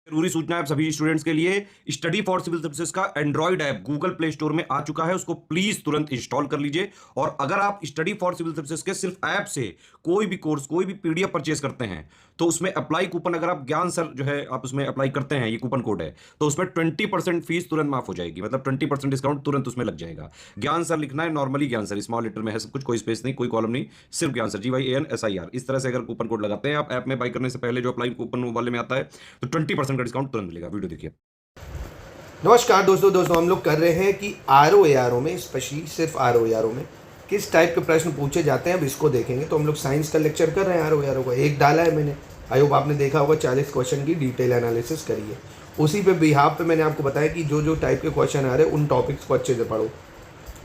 जरूरी सूचना है सभी स्टूडेंट्स के लिए। स्टडी फॉर सिविल सर्विसेज का Android app Google play store में आ चुका है, उसको प्लीज तुरंत इंस्टॉल कर लीजिए। और अगर आप स्टडी फॉर सिविल सर्विसेज के सिर्फ ऐप से कोई भी कोर्स, कोई भी पीडीएफ परचेज करते हैं, तो उसमें अप्लाई कूपन, अगर आप ज्ञान सर जो है आप उसमें अप्लाई करते हैं, ये कूपन कोड है, तो उसमें 20% फीस तुरंत माफ हो जाएगी। मतलब 20% डिस्काउंट तुरंत उसमें लग जाएगा। ज्ञान सर लिखना है, नॉर्मली ज्ञान सर, स्मॉल लेटर में है सब कुछ, कोई स्पेस नहीं, कोई कॉलम नहीं, सिर्फ ज्ञान सर, GYANSIR। इस तरह से अगर कूपन कोड लगाते हैं आप ऐप में बाई करने से पहले, जो अप्लाई कूपन वाले में आता है, तो 20% का डिस्काउंट तुरंत मिलेगा। वीडियो देखिए। नमस्कार दोस्तों हम लोग कर रहे हैं कि ROARO में, स्पेशली सिर्फ ROARO में किस टाइप के प्रश्न पूछे जाते हैं, अब इसको देखेंगे। तो हम लोग साइंस का लेक्चर कर रहे हैं। ROARO का एक डाला है मैंने, आई होप आपने देखा होगा। 40 क्वेश्चन की डिटेल एनालिसिस करी है। उसी पे बिहाफ पे मैंने आपको बताया कि जो जो टाइप के क्वेश्चन आ रहे हैं उन टॉपिक्स को अच्छे से पढ़ो,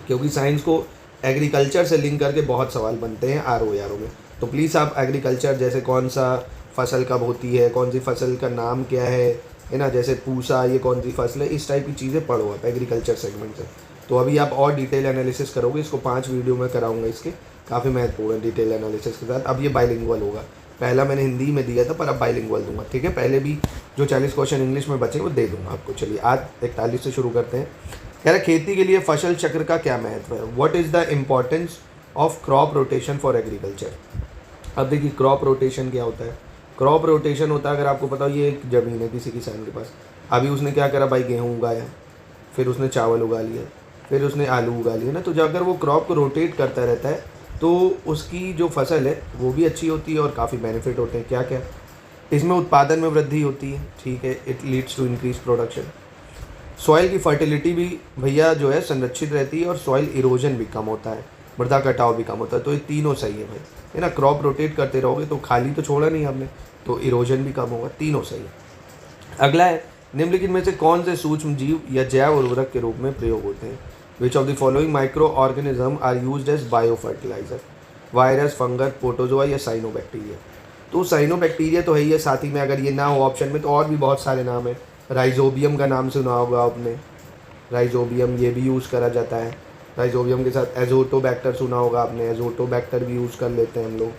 क्योंकि साइंस को एग्रीकल्चर से लिंक करके बहुत सवाल बनते हैं ROARO में। तो प्लीज़ आप एग्रीकल्चर, जैसे कौन सा फसल कब होती है, कौन सी फसल का नाम क्या है ना, जैसे पूसा ये कौन सी फसल है, इस टाइप की चीज़ें पढ़ो आप एग्रीकल्चर सेगमेंट से। तो अभी आप और डिटेल एनालिसिस करोगे, इसको 5 वीडियो में कराऊंगा, इसके काफ़ी महत्वपूर्ण है डिटेल एनालिसिस के साथ। अब ये बाइलिंगुअल होगा, पहला मैंने हिंदी में दिया था पर अब बाइलिंगुअल दूंगा, ठीक है। पहले भी जो 40 क्वेश्चन इंग्लिश में बचे वो दे दूंगा आपको। चलिए आज 41 से शुरू करते हैं। कह रहा खेती के लिए फसल चक्र का क्या महत्व है, what is the importance of crop rotation for agriculture. अब देखिए क्रॉप रोटेशन क्या होता है। क्रॉप रोटेशन होता है, अगर आपको पता हो, ये एक ज़मीन है किसी किसान के पास, अभी उसने क्या करा भाई, गेहूँ उगाया, फिर उसने चावल उगा लिया, फिर उसने आलू उगा लिया ना। तो जब अगर वो क्रॉप को रोटेट करता रहता है तो उसकी जो फसल है वो भी अच्छी होती है और काफ़ी बेनिफिट होते हैं। क्या क्या, इसमें उत्पादन में वृद्धि होती है, ठीक है, it leads to increase production. Soil की फर्टिलिटी भी भैया जो है संरक्षित रहती है और सॉइल इरोजन भी कम होता है, मृदा कटाव भी कम होता है। तो ये तीनों सही है भाई, है ना। क्रॉप रोटेट करते रहोगे तो खाली तो छोड़ा नहीं आपने, तो इरोजन भी कम होगा, तीनों सही है। अगला है, निम्नलिखित में से कौन से सूक्ष्म जीव या जैव उर्वरक के रूप में प्रयोग होते हैं। Which of the following micro organism are used as bio fertilizer, virus, fungus, protozoa या साइनोबैक्टीरिया। तो साइनोबैक्टीरिया तो है ही है, साथ ही में अगर ये ना हो ऑप्शन में तो और भी बहुत सारे नाम है। राइजोबियम का नाम सुना होगा आपने, राइजोबियम ये भी यूज़ करा जाता है। राइजोबियम के साथ एजोटोबैक्टर सुना होगा आपने, एजोटोबैक्टर भी यूज़ कर लेते हैं हम लोग।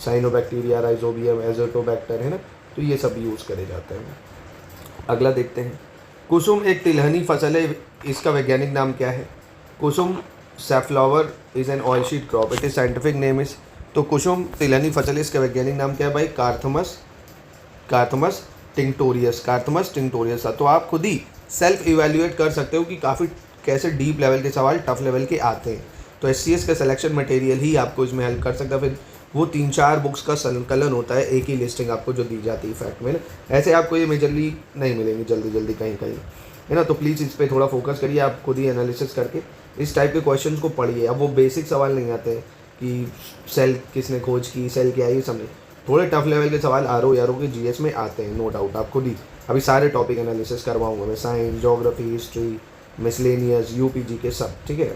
साइनोबैक्टीरिया, राइजोबियम, एजोटोबैक्टर, है ना, तो ये सब यूज़ करे जाते हैं। अगला देखते हैं, कुसुम एक तिलहनी फसल है, इसका वैज्ञानिक नाम क्या है। कुसुम safflower is an oil seed crop, it is scientific name is. तो कुसुम तिलहनी फसल है, इसका वैज्ञानिक नाम क्या है भाई, कार्थमस, कार्थमस टिंक्टोरियस, कार्थमस टिंक्टोरियस। तो आप खुद ही सेल्फ इवेल्युएट कर सकते हो कि काफ़ी कैसे डीप लेवल के सवाल, टफ लेवल के आते हैं। तो SCS का सिलेक्शन मटेरियल ही आपको इसमें हेल्प कर सकता है। फिर वो 3-4 बुक्स का संकलन होता है, एक ही लिस्टिंग आपको जो दी जाती है फैक्ट में, ऐसे आपको ये मेजरली नहीं मिलेंगी जल्दी कहीं कहीं, है ना। तो प्लीज़ इस पर थोड़ा फोकस करिए, आप खुद ही एनालिसिस करके इस टाइप के क्वेश्चन को पढ़िए। अब वो बेसिक सवाल नहीं आते हैं कि सेल किसने खोज की, सेल क्या है, ये सब नहीं। थोड़े टफ लेवल के सवाल ROARO के GS में आते हैं, नो डाउट। आप खुद ही अभी सारे टॉपिक एनालिसिस करवाऊंगा मैं, science, geography, history, miscellaneous, UPG के सब, ठीक है।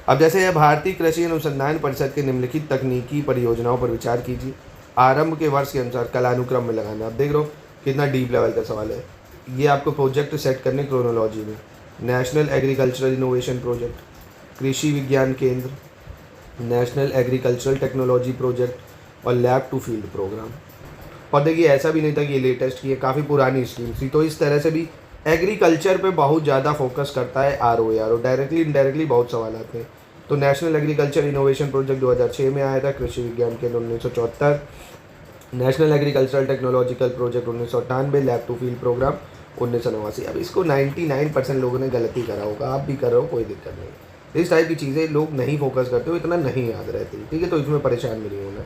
अब जैसे यह भारतीय कृषि अनुसंधान परिषद के निम्नलिखित तकनीकी परियोजनाओं पर विचार कीजिए, आरंभ के वर्ष के अनुसार कालानुक्रम में लगाना। आप देख रहे हो कितना डीप लेवल का सवाल है। ये आपको प्रोजेक्ट सेट करने क्रोनोलॉजी में, नेशनल एग्रीकल्चरल इनोवेशन प्रोजेक्ट, कृषि विज्ञान केंद्र, नेशनल एग्रीकल्चरल टेक्नोलॉजी प्रोजेक्ट और लैब टू फील्ड प्रोग्राम। और देखिए ऐसा भी नहीं था कि ये लेटेस्ट की है, काफ़ी पुरानी स्कीम थी। तो इस तरह से भी एग्रीकल्चर पे बहुत ज़्यादा फोकस करता है ROARO, डायरेक्टली इनडायरेक्टली बहुत सवाल आते हैं। तो नेशनल एग्रीकल्चर इनोवेशन प्रोजेक्ट 2006 में आया था, कृषि Vigyan Kendra 1974, national agricultural technological project 1998, lab to field programme 1989। अब इसको 99% लोगों ने गलती करा होगा, आप भी कर रहे हो, कोई दिक्कत नहीं। इस टाइप की चीज़ें लोग नहीं फोकस करते हो, इतना नहीं याद रहती, ठीक है। तो इसमें परेशान भी नहीं होना।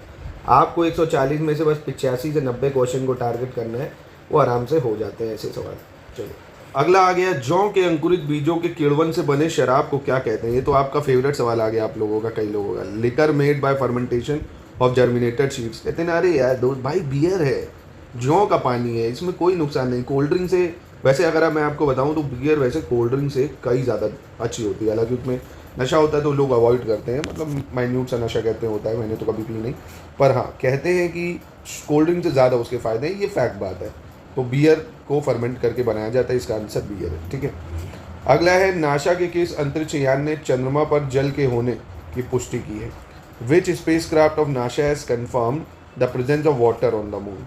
आपको 140 में से बस 85 से 90 क्वेश्चन को टारगेट करना है, वो आराम से हो जाते हैं ऐसे सवाल। चलो अगला आ गया, जौ के अंकुरित बीजों के किण्वन से बने शराब को क्या कहते हैं। ये तो आपका फेवरेट सवाल आ गया आप लोगों का, कई लोगों का। Liquor made by fermentation of germinated seeds. कहते हैं अरे यार दोस्त भाई, बियर है, जौ का पानी है, इसमें कोई नुकसान नहीं। कोल्ड ड्रिंक से वैसे अगर मैं आपको बताऊं तो बियर वैसे कोल्ड ड्रिंक से कई ज़्यादा अच्छी होती है। हालांकि उसमें नशा होता है तो लोग अवॉइड करते हैं, मतलब माइन्यूट सा नशा कहते हैं होता है, मैंने तो कभी पी नहीं, पर हाँ कहते हैं कि कोल्ड ड्रिंक से ज़्यादा उसके फ़ायदे हैं, ये फैक्ट बात है। तो बियर को फर्मेंट करके बनाया जाता है, इसका आंसर बियर है, ठीक है। अगला है, नासा के किस अंतरिक्ष यान ने चंद्रमा पर जल के होने की पुष्टि की है। Which space craft of NASA has confirm the presence of water on the moon.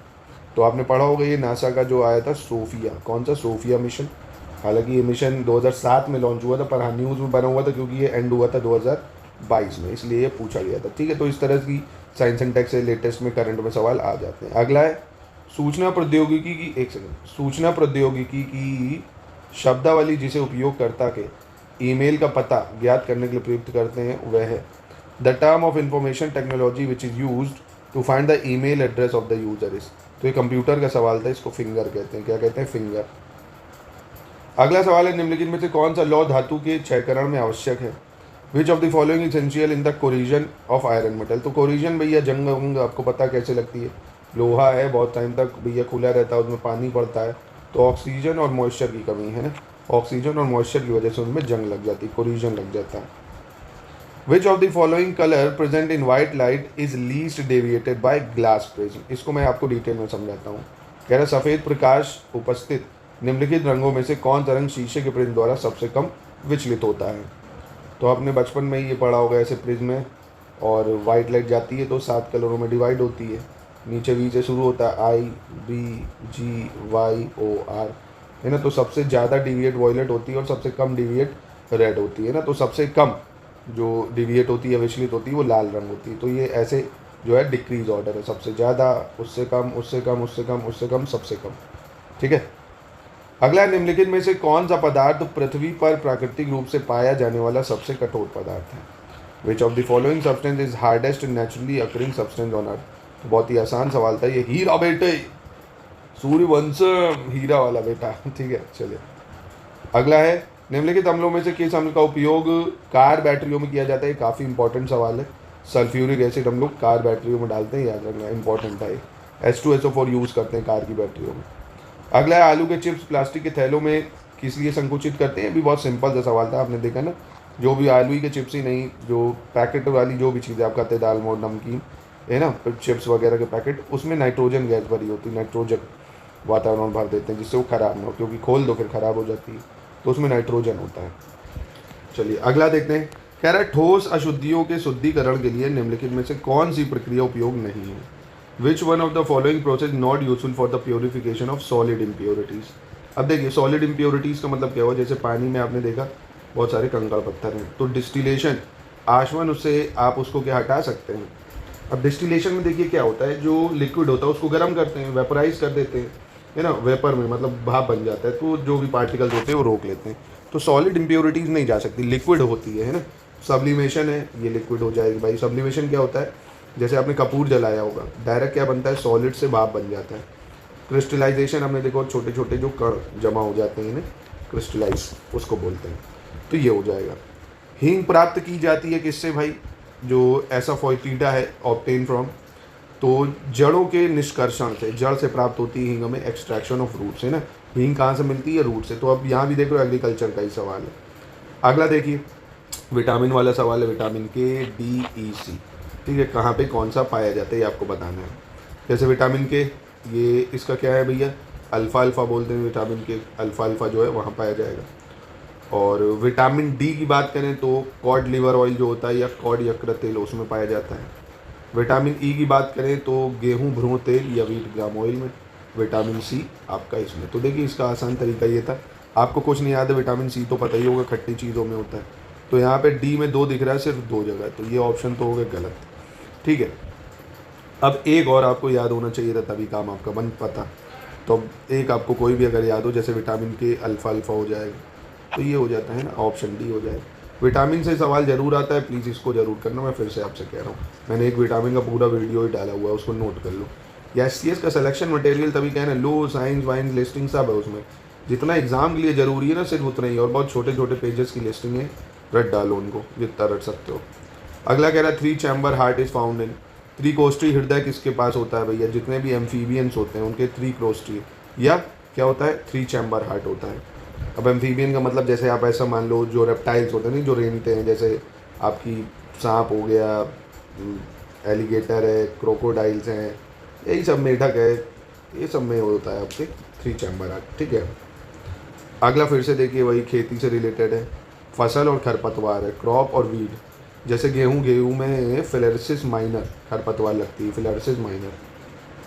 तो आपने पढ़ा होगा ये नासा का जो आया था सोफिया, कौन सा सोफिया मिशन। हालांकि ये मिशन 2007 में लॉन्च हुआ था, पर हाँ न्यूज़ में बना हुआ था क्योंकि ये एंड हुआ था 2022 में, इसलिए ये पूछा गया था। ठीक है, तो इस तरह की साइंस एंड टेक से लेटेस्ट में करंट में सवाल आ जाते हैं। अगला है सूचना प्रौद्योगिकी की, एक सेकंड, सूचना प्रौद्योगिकी की शब्दावली जिसे उपयोगकर्ता के ईमेल का पता ज्ञात करने के लिए प्रयुक्त करते हैं वह है the term of information technology which is used to find the email address of the user is. तो ये कंप्यूटर का सवाल था, इसको फिंगर कहते हैं। क्या कहते हैं? फिंगर। अगला सवाल है निम्नलिखित में से कौन सा लौह धातु के क्षयकरण में आवश्यक है? Which of the following essential in the corrosion of iron metal. तो कोरिजन भैया जंग वंग आपको पता कैसे लगती है, लोहा है बहुत टाइम तक भैया खुला रहता है, उसमें पानी पड़ता है तो ऑक्सीजन और मॉइस्चर की कमी है ना, ऑक्सीजन और मॉइस्चर की वजह से उनमें जंग लग जाती है, कोरिजन लग जाता है। Which of the following colour present in white light is least deviated by glass prism. इसको मैं आपको डिटेल में समझाता हूँ। कह रहा सफ़ेद प्रकाश उपस्थित निम्नलिखित रंगों में से कौन सा रंग शीशे के प्रिज्म द्वारा सबसे कम विचलित होता है? तो आपने बचपन में ही ये पढ़ा होगा, ऐसे प्रिज्म है और वाइट लाइट जाती है तो 7 कलरों में डिवाइड होती है। नीचे वी से शुरू होता है, IBGYOR है ना। तो सबसे ज़्यादा डिविएट वॉयलेट होती है और सबसे कम डिविएट रेड होती है ना। तो सबसे कम जो डिविएट होती है, विचलित होती है, वो लाल रंग होती है। तो ये ऐसे जो है डिक्रीज ऑर्डर है, सबसे ज़्यादा, उससे कम, उससे कम, उससे कम, उससे कम, सबसे कम। ठीक है। अगला निम्नलिखित में से कौन सा पदार्थ पृथ्वी पर प्राकृतिक रूप से पाया जाने वाला सबसे कठोर पदार्थ है? Which of the following substance is hardest naturally occurring substance on earth. तो बहुत ही आसान सवाल था ये, हीरा बेटे, सूर्यवंशम, हीरा वाला बेटा। ठीक है, चलिए अगला है निम्नलिखित अम्लों में से किस अम्ल का उपयोग कार बैटरियों में किया जाता है? काफ़ी इंपॉर्टेंट सवाल है। सल्फ्यूरिक एसिड हम लोग कार बैटरियों में डालते हैं, याद रखना, इंपॉर्टेंट है। H2SO4 यूज़ करते हैं कार की बैटरियों में। अगला है आलू के चिप्स प्लास्टिक के थैलों में किस लिए संकुचित करते हैं? भी बहुत सिंपल सा सवाल था, आपने देखा ना। जो भी आलू के चिप्स ही नहीं, जो पैकेट वाली जो भी चीज़ें आप खाते हैं, दाल मोट नमकीन है ना, चिप्स वगैरह के पैकेट, उसमें नाइट्रोजन गैस भरी होती है, नाइट्रोजन वातावरण भर देते हैं जिससे वो ख़राब ना हो, क्योंकि खोल दो फिर ख़राब हो जाती है, तो उसमें नाइट्रोजन होता है। चलिए अगला देखते हैं। कह रहा है ठोस अशुद्धियों के शुद्धिकरण के लिए निम्नलिखित में से कौन सी प्रक्रिया उपयोग नहीं है? Which one of the following process not useful for the purification of solid impurities. अब देखिए सॉलिड इम्प्योरिटीज़ का मतलब क्या हुआ, जैसे पानी में आपने देखा बहुत सारे कंकड़ पत्थर हैं, तो डिस्टिलेशन, आशवन, उससे आप उसको क्या हटा सकते हैं। अब डिस्टिलेशन में देखिए क्या होता है, जो लिक्विड होता है उसको गर्म करते हैं, वेपराइज कर देते हैं, है ना, वेपर में मतलब भाप बन जाता है, तो जो भी पार्टिकल्स होते हैं वो रोक लेते हैं। तो सॉलिड इम्प्योरिटीज़ नहीं जा सकती, लिक्विड होती है ना। सब्लिमेशन है, ये लिक्विड हो जाएगी भाई। सब्लिमेशन क्या होता है, जैसे आपने कपूर जलाया होगा, डायरेक्ट क्या बनता है, सॉलिड से भाप बन जाता है। क्रिस्टलाइजेशन हमने देखो, छोटे छोटे जो कण जमा हो जाते हैं ना, क्रिस्टलाइज उसको बोलते हैं, तो ये हो जाएगा। हींग प्राप्त की जाती है किससे भाई, जो एसाफोइटिडा है, ऑब्टेन फ्रॉम, तो जड़ों के निष्कर्षण से, जड़ से प्राप्त होती है हींग हमें, एक्सट्रैक्शन ऑफ रूट से ना। हींग कहाँ से मिलती है, रूट से। तो अब यहाँ भी देख लो एग्रीकल्चर का ही सवाल है। अगला देखिए विटामिन वाला सवाल है, विटामिन के, डी, ई, सी। ठीक है, कहाँ पे कौन सा पाया जाता है ये आपको बताना है। जैसे विटामिन के, ये इसका क्या है भैया, अल्फ़ा अल्फ़ा बोलते हैं विटामिन के, अल्फ़ा अल्फ़ा जो है वहाँ पाया जाएगा। और विटामिन डी की बात करें तो कॉड लिवर ऑयल जो होता है, या कॉड यकृत तेल, उसमें पाया जाता है। विटामिन ई की बात करें तो गेहूं भ्रूण तेल या व्हीट ग्राम ऑयल में। विटामिन सी आपका इसमें। तो देखिए इसका आसान तरीका ये था, आपको कुछ नहीं याद है, विटामिन सी तो पता ही होगा, खट्टी चीज़ों में होता है। तो यहाँ पे डी में 2 दिख रहा है, सिर्फ 2 जगह, तो ये ऑप्शन तो हो गया गलत। ठीक है, अब एक और आपको याद होना चाहिए था, तभी काम आपका बन पाता। तो अब एक आपको कोई भी अगर याद हो, जैसे विटामिन के अल्फ़ा अल्फ़ा हो जाएगा, तो ये हो जाता है ना, ऑप्शन डी हो जाएगा। विटामिन से सवाल जरूर आता है, प्लीज़ इसको जरूर करना, मैं फिर से आपसे कह रहा हूँ। मैंने एक विटामिन का पूरा वीडियो ही डाला हुआ है, उसको नोट कर लो। या SCS का सिलेक्शन मटेरियल तभी कहना, लो साइंस वाइंस लिस्टिंग सब है उसमें, जितना एग्जाम के लिए ज़रूरी है ना सिर्फ उतना ही, और बहुत छोटे छोटे पेजेस की लिस्टिंग है, रट डालो उनको जितना रट सकते हो। अगला कह रहा है 3 chamber heart is found in. त्रिकोष्ठी हृदय किसके पास होता है भैया, जितने भी एम्फीबियंस होते हैं उनके त्रिकोष्ठी, या क्या होता है, 3 चैम्बर हार्ट होता है। अब एम्फीबियन का मतलब जैसे आप ऐसा मान लो, जो रेप्टाइल्स होते हैं नहीं, जो रेंगते हैं, जैसे आपकी सांप हो गया, एलिगेटर है, क्रोकोडाइल्स हैं, यही सब, मेढक है, ये सब में होता है आपके 3 चैम्बर हार्ट। ठीक है, अगला फिर से देखिए वही खेती से रिलेटेड है, फसल और खरपतवार है, क्रॉप और वीड। जैसे गेहूँ में फिलेरिसिस माइनर खरपतवार लगती है, phalaris minor.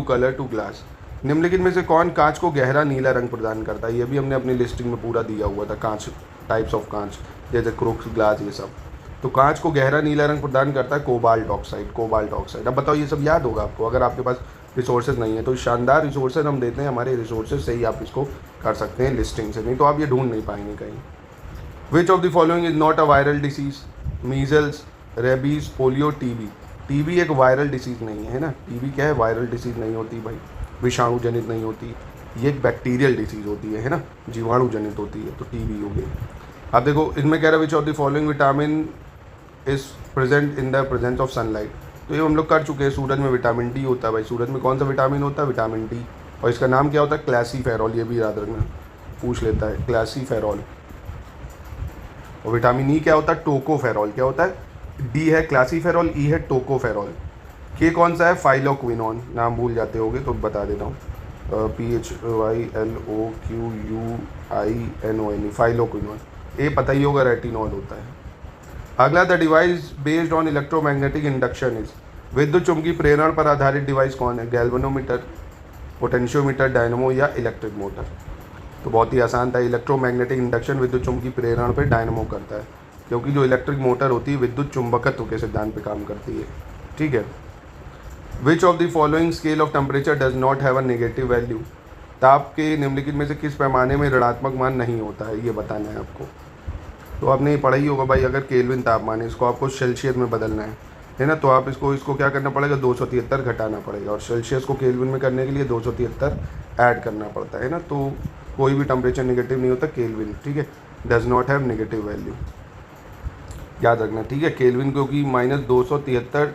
Blue colour to glass. निम्नलिखित में से कौन कांच को गहरा नीला रंग प्रदान करता है? ये भी हमने अपनी लिस्टिंग में पूरा दिया हुआ था, कांच, टाइप्स ऑफ कांच, जैसे क्रोक्स, ग्लास, ये सब। तो कांच को गहरा नीला रंग प्रदान करता है कोबाल्ट ऑक्साइड। Cobalt oxide. अब बताओ ये सब याद होगा आपको? अगर आपके पास रिसोर्सेज नहीं है। तो शानदार रिसोर्सेज हम देते हैं, हमारे रिसोर्सेज से ही आप इसको कर सकते हैं लिस्टिंग से, नहीं तो आप ये ढूंढ नहीं पाएंगे कहीं। विच of the following is not a viral disease? Measles, rabies, polio, TB. TB एक वायरल डिसीज़ नहीं है ना। टीबी क्या है? वायरल डिसीज़ नहीं होती भाई, विषाणु जनित नहीं होती, ये एक बैक्टीरियल डिसीज़ होती है ना, जीवाणु जनित होती है, तो टीबी हो गई। अब देखो इसमें कह रहा है which of the following vitamin is present in the presence of sunlight. तो ये हम लोग कर चुके हैं, सूरज में विटामिन डी होता है भाई। सूरज में कौन सा विटामिन होता है? Vitamin D. और इसका नाम क्या होता है? क्लासीफेरॉल। ये भी याद रखना, पूछ लेता है, क्लासीफेरॉल। और विटामिन ई क्या होता है? टोकोफेरॉल। क्या होता है? डी है क्लासीफेरॉल, ई है टोकोफेरॉल। के कौन सा है? फाइलोक्विनोन। नाम भूल जाते होगे तो बता देता हूँ, PHYLOQUINON, फाइलोक्विनोन। ए पता ही होगा, रेटिनॉल होता है। अगला, the device based on electromagnetic induction is. विद्युत चुंबकीय प्रेरण पर आधारित डिवाइस कौन है? गैल्वेनोमीटर, पोटेंशियोमीटर, डायनमो या इलेक्ट्रिक मोटर। तो बहुत ही आसान था। इलेक्ट्रोमैग्नेटिक इंडक्शन विद्युत चुंबकीय प्रेरण पर डायनमो करता है, क्योंकि जो इलेक्ट्रिक मोटर होती है विद्युत चुंबकत्व के सिद्धांत पे काम करती है। ठीक है। Which of the following scale of temperature does not have a negative value? ताप के निम्नलिखित में से किस पैमाने में ऋणात्मक मान नहीं होता है, ये बताना है आपको। तो आपने पढ़ा ही होगा भाई, अगर केल्विन तापमान है, इसको आपको सेल्सियस में बदलना है ना, तो आप इसको क्या करना पड़ेगा? 273 घटाना पड़ेगा, और सेल्सियस को केल्विन में करने के लिए 273 ऐड करना पड़ता है ना। तो कोई भी टेम्परेचर नेगेटिव नहीं होता केल्विन। ठीक है, does not have negative value, याद रखना। ठीक है, केल्विन क्योंकि -273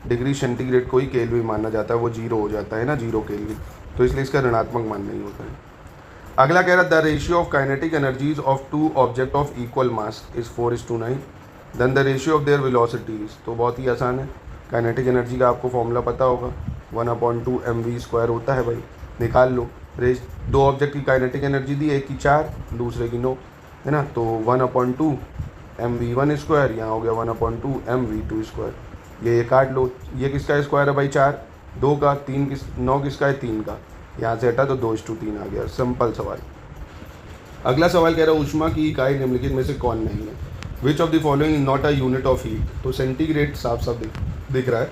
डिग्री सेंटीग्रेड को ही केल्विन माना जाता है, वो जीरो हो जाता है ना, जीरो केल्विन, तो इसलिए इसका ऋणात्मक मान नहीं होता है। अगला कह रहा है the ratio of kinetic energies of two object of equal mass is 4:9, then the ratio of their velocities. तो बहुत ही आसान है, काइनेटिक एनर्जी का आपको फॉर्मूला पता होगा, 1/2 mv² होता है भाई, निकाल लो। दो ऑब्जेक्ट की काइनेटिक एनर्जी दी, एक की 4 दूसरे की 9 है ना, तो 1/2 mv1², यहाँ हो गया 1/2 mv2²। ये काट लो, ये किसका स्क्वायर है भाई? 4, 2 का, 9 किसका है? 3 का, यहाँ से हटा तो 2:3 आ गया। सिंपल सवाल। अगला सवाल कह रहा है ऊष्मा की इकाई निम्नलिखित में से कौन नहीं है? Which of the following is not a unit of heat? तो सेंटीग्रेड साफ साफ दिख रहा है,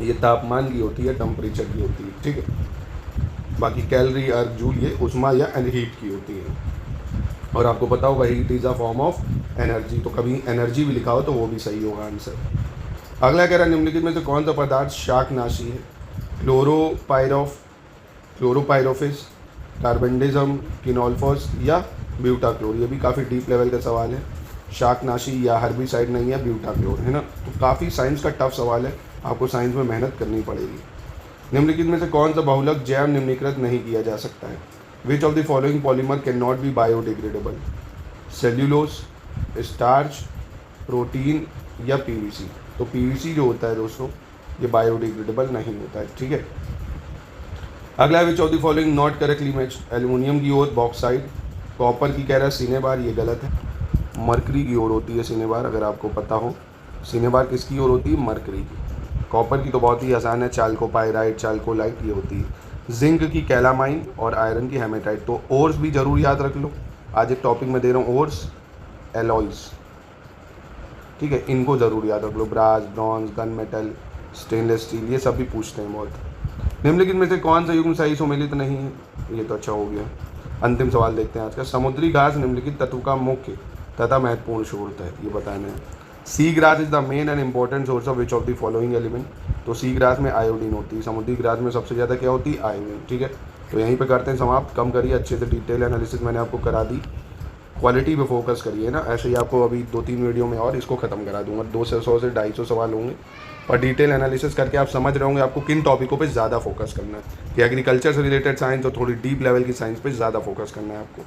ये तापमान की होती है, टेम्परेचर की होती है। ठीक है, बाकी कैलोरी, अर्ग, जूल ये ऊष्मा या हीट की होती है। और आपको पता होगा heat is a form of energy, तो कभी एनर्जी भी लिखा हो तो वो भी सही होगा आंसर। अगला कह रहा है निम्नलिखित में से कौन सा पदार्थ शाकनाशी है? क्लोरोपाइरोफिस, कार्बेंडिज्म, किनोल्फोस या ब्यूटाक्लोर। ये भी काफ़ी डीप लेवल का सवाल है। शाकनाशी या हर्बिसाइड नहीं है, ब्यूटाक्लोर है ना। तो काफ़ी साइंस का टफ सवाल है, आपको साइंस में मेहनत करनी पड़ेगी। निम्नलिखित में से कौन सा बहुलक जैव निम्नीकृत नहीं किया जा सकता है? Which of the following polymer can not be biodegradable? Cellulose, starch, protein या पीवीसी। तो पीवीसी जो होता है दोस्तों, ये बायोडिग्रेडेबल नहीं होता है। ठीक है। अगला, विच of the following not correctly matched? Aluminium की ओर बॉक्साइड, कॉपर की कह रहा है सिनेबार, ये गलत है। मरकरी की ओर होती है सिनेबार, अगर आपको पता हो। सिनेबार किसकी ओर होती है? मरकरी की। कॉपर की तो बहुत ही आसान है, चाल्कोपाइराइट, चाल्कोलाइट ये होती है। जिंक की कैलामाइन और आयरन की हेमेटाइट। तो ओर्स भी जरूर याद रख लो, आज एक टॉपिक में दे रहा हूँ, ओर्स, एलॉयज। ठीक है, इनको ज़रूर याद रख लो। Brass, bronze, gun metal, stainless steel, ये सब भी पूछते हैं बहुत। निम्नलिखित में से कौन सा युग्म सही सम्मिलित नहीं है? ये तो अच्छा हो गया। अंतिम सवाल देखते हैं आज का। समुद्री घास निम्नलिखित तत्व का मुख्य तथा महत्वपूर्ण स्रोत है, ये बताना है। Sea grass is the main and important source of which of the following element? तो सी ग्रास में आयोडीन होती है, समुद्री ग्रास में सबसे ज़्यादा क्या होती है? आयोडीन। ठीक है, तो यहीं पे करते हैं समाप्त। कम करिए, अच्छे से डिटेल एनालिसिस मैंने आपको करा दी, क्वालिटी पे फोकस करिए ना। ऐसे ही आपको अभी 2-3 वीडियो में और इसको ख़त्म करा दूंगा। 200 से 250 सवाल होंगे, और डिटेल एनालिसिस करके आप समझ रहे होंगे आपको किन टॉपिकों पे ज़्यादा फोकस करना है, कि एग्रीकल्चर से रिलेटेड साइंस और थोड़ी डीप लेवल की साइंस पे ज़्यादा फोकस करना है आपको।